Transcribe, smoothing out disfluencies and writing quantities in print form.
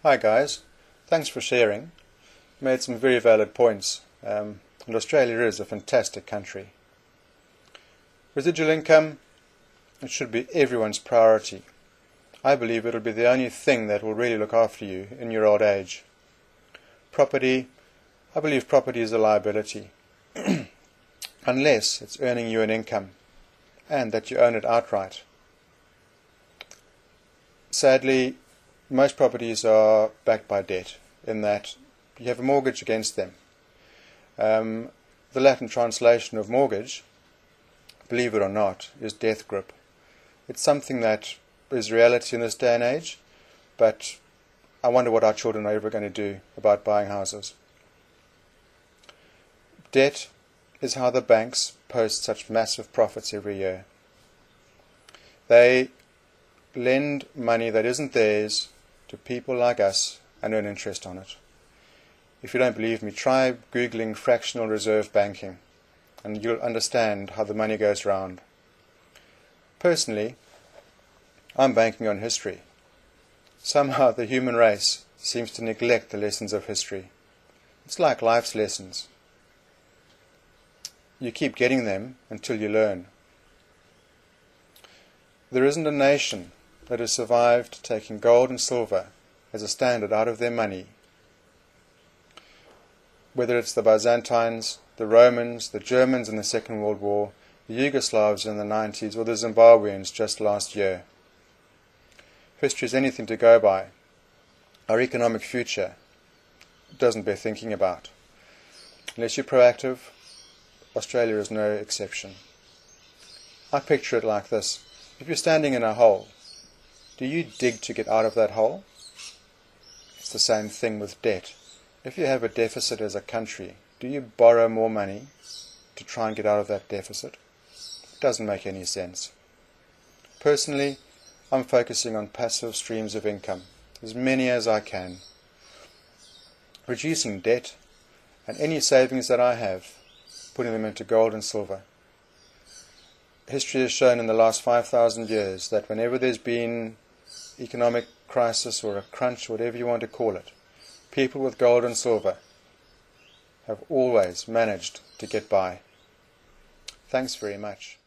Hi guys, thanks for sharing. You made some very valid points, and Australia is a fantastic country. Residual income, it should be everyone's priority. I believe it'll be the only thing that will really look after you in your old age. Property, I believe property is a liability, unless it's earning you an income, and that you own it outright. Sadly, most properties are backed by debt, in that you have a mortgage against them. The Latin translation of mortgage, believe it or not, is death grip. It's something that is reality in this day and age, but I wonder what our children are ever going to do about buying houses. Debt is how the banks post such massive profits every year. They lend money that isn't theirs to people like us and earn interest on it. If you don't believe me, try Googling fractional reserve banking and you'll understand how the money goes round. Personally, I'm banking on history. Somehow the human race seems to neglect the lessons of history. It's like life's lessons. You keep getting them until you learn. There isn't a nation that has survived taking gold and silver as a standard out of their money. Whether it's the Byzantines, the Romans, the Germans in the Second World War, the Yugoslavs in the 90s, or the Zimbabweans just last year. If history is anything to go by, our economic future doesn't bear thinking about. Unless you're proactive, Australia is no exception. I picture it like this. If you're standing in a hole, do you dig to get out of that hole? It's the same thing with debt. If you have a deficit as a country, do you borrow more money to try and get out of that deficit? It doesn't make any sense. Personally, I'm focusing on passive streams of income, as many as I can. Reducing debt and any savings that I have, putting them into gold and silver. History has shown in the last 5,000 years that whenever there's been economic crisis or a crunch, whatever you want to call it, people with gold and silver have always managed to get by. Thanks very much.